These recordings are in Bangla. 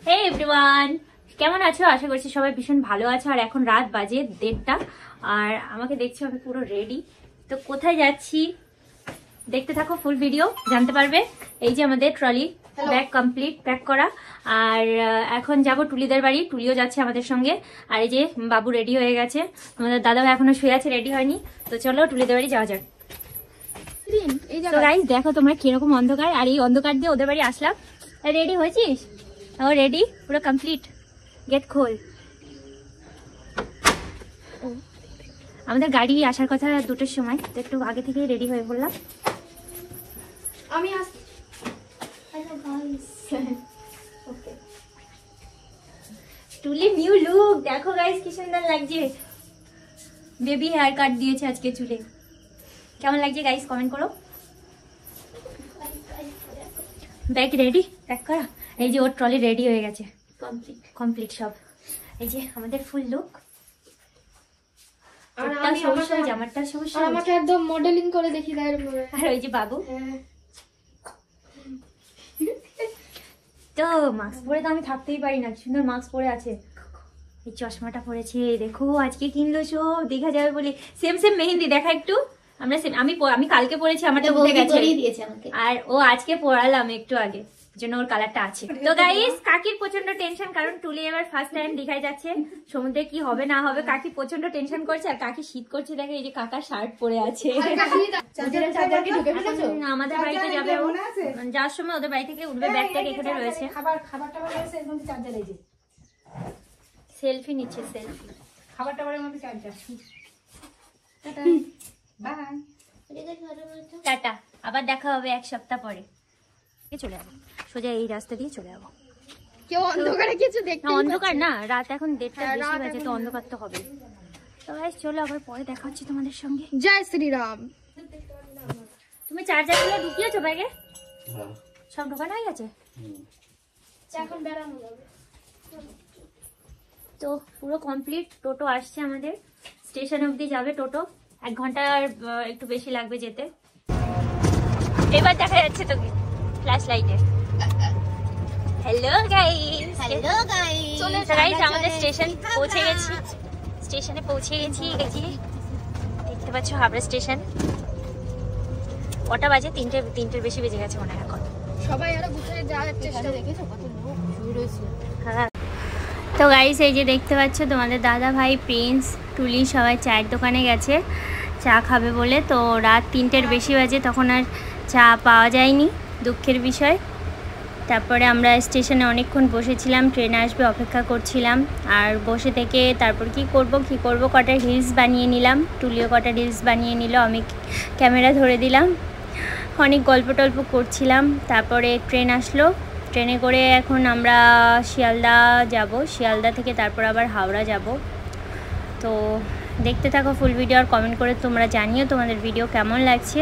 হে এভরিওয়ান, কেমন আছো? আশা করছি সবাই ভীষণ ভালো আছো। আর এখন রাত বাজে 1:30 আর আমাকে দেখছো আমি পুরো রেডি। তো কোথায় যাচ্ছি দেখতে থাকো, ফুল ভিডিও জানতে পারবে। এই যে আমাদের ট্রলি ব্যাগ কমপ্লিট প্যাক করা। আর এখন যাব টুলিদের বাড়ি, টুলিও যাচ্ছে আমাদের সঙ্গে। আর এই যে বাবু রেডি হয়ে গেছে, আমাদের দাদা ভাই এখনো শুয়ে আছে, রেডি হয়নি। তো চলো টুলিদের বাড়ি যাওয়া যাক। তো গাইস দেখো তোমরা কিরকম অন্ধকার, আর এই অন্ধকার দিয়ে ওদের বাড়ি আসলাম। রেডি হয়েছিস? ও রেডি, পুরো কমপ্লিট। গেট খোল। আমাদের গাড়ি আসার কথা 2টোর সময়, তো একটু আগে থেকে রেডি হয়ে পড়লাম। আমি আসছি। টুলি নিউ লুক দেখো গাইস, কি সুন্দর লাগছে। বেবি হেয়ার কাট দিয়েছে আজকে চুলে। কেমন লাগছে গাইস কমেন্ট করো। ব্যাগ রেডি প্যাক করা। এই যে ওর ট্রলি রেডি হয়ে গেছে, কমপ্লিট সব। এই যে আমাদের ফুল লুক, জামাটা সবুজ, আমাকে একদম মডেলিং করে দেখি দেয়। আর ওই যে বাবু। তো মাস্ক পরে তো আমি থাকতেই পারি না, সুন্দর মাস্ক পরে আছে। এই চশমাটা পরেছে দেখো, আজকে কিনলো সব দীঘা যাবে বলে। সেম মেহেন্দি দেখা একটু। আমি কালকে পরেছি, আমারটা উঠে গেছে, আর ও আজকে পরালাম একটু আগে, জন্য ওর কালারটা আছে। তো গাইস কাকির প্রচন্ড টেনশন, কারণ টুলি এবার ফার্স্ট টাইম দীঘায় যাচ্ছে। সমুদ্রে কি হবে না হবে কাকি প্রচন্ড টেনশন করছে। আর কাকি শীত করছে দেখে, এই যে কাকার শার্ট পরে আছে। আমাদের বাড়িতে যাবে, যাওয়ার সময় ওদের বাড়ি থেকে উঠবে, ব্যাগ ট্যাগ এখানে রয়েছে। সেলফি নিচ্ছে, সেলফি। খাবার টাবারের মধ্যে চার্জার। টাটা, আবার দেখা হবে 1 সপ্তাহ পরে। চলে যাবো সোজা এই রাস্তা দিয়ে চলে যাবো। কেউ অন্ধকারে কিছু দেখতে না, অন্ধকার না, রাত এখন 1:30 বেশি বাজে, তো অন্ধকার তো হবে। তো গাইস চলো আবার পরে দেখা হচ্ছে তোমাদের সঙ্গে। জয় শ্রীরাম। তুমি চার্জারগুলো ঢুকিয়েছো ব্যাগে? সব ঢোকানো হয়ে গেছে, এখন বেড়ানো যাবে। তো পুরো কমপ্লিট। টোটো আসছে আমাদের, স্টেশন অবধি যাবে টোটো। 1 ঘন্টা আর একটু বেশি লাগবে যেতে। এবার দেখা যাচ্ছে তোকে ফ্ল্যাশ লাইটে। Hello guys, hello guys. চলে গাইস আমাদের স্টেশন পৌঁছে গেছি, স্টেশনে পৌঁছে গেছি। দেখতে পাচ্ছ হাবড়া স্টেশন। কটা বাজে? 3টের বেশি বেজে গেছে মনে হয় এখন। সবাই আরো গুছিয়ে যাওয়ার চেষ্টা, দেখেছো কত লোক ভিড় হয়েছে। হ্যাঁ। তো গাইস এই যে দেখতে পাচ্ছ তোমাদের দাদা ভাই, প্রিন্স, টুলি সবাই চায়ের দোকানে গেছে চা খাবে বলে। তো রাত 3টের বেশি বাজে, তখন আর চা পাওয়া যায়নি, দুঃখের বিষয়। তারপরে আমরা স্টেশনে অনেকক্ষণ বসেছিলাম, ট্রেন আসবে অপেক্ষা করছিলাম। আর বসে থেকে তারপর কি করব কটা রিলস বানিয়ে নিলাম, টুলিও কটা রিলস বানিয়ে নিল, আমি ক্যামেরা ধরে দিলাম। অনেক গল্প টল্প করছিলাম। তারপরে ট্রেন আসলো, ট্রেনে করে এখন আমরা শিয়ালদা যাব, শিয়ালদা থেকে তারপর আবার হাওড়া যাব। তো দেখতে থাকো ফুল ভিডিও, আর কমেন্ট করে তোমরা জানিও তোমাদের ভিডিও কেমন লাগছে।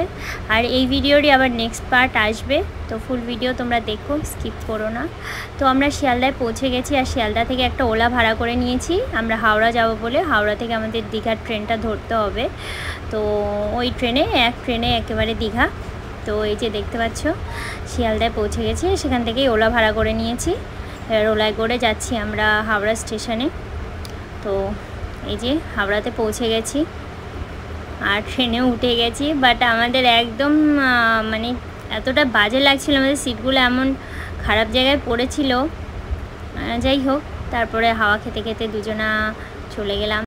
আর এই ভিডিওরই আবার নেক্সট পার্ট আসবে, তো ফুল ভিডিও তোমরা দেখো, স্কিপ করো না। তো আমরা শিয়ালদায় পৌঁছে গেছি, আর শিয়ালদা থেকে একটা ওলা ভাড়া করে নিয়েছি আমরা হাওড়া যাব বলে। হাওড়া থেকে আমাদের দীঘার ট্রেনটা ধরতে হবে, তো ওই এক ট্রেনে একেবারে দীঘা। তো এই যে দেখতে পাচ্ছ শিয়ালদায় পৌঁছে গেছি, সেখান থেকেই ওলা ভাড়া করে নিয়েছি। এবার ওলায় করে যাচ্ছি আমরা হাওড়া স্টেশনে। তো এই যে হাওড়াতে পৌঁছে গেছি, আর ট্রেনেও উঠে গেছি। বাট আমাদের একদম মানে এতটা বাজে লাগছিল, আমাদের সিটগুলো এমন খারাপ জায়গায় পড়েছিল। যাই হোক, তারপরে হাওয়া খেতে খেতে দুজনা চলে গেলাম।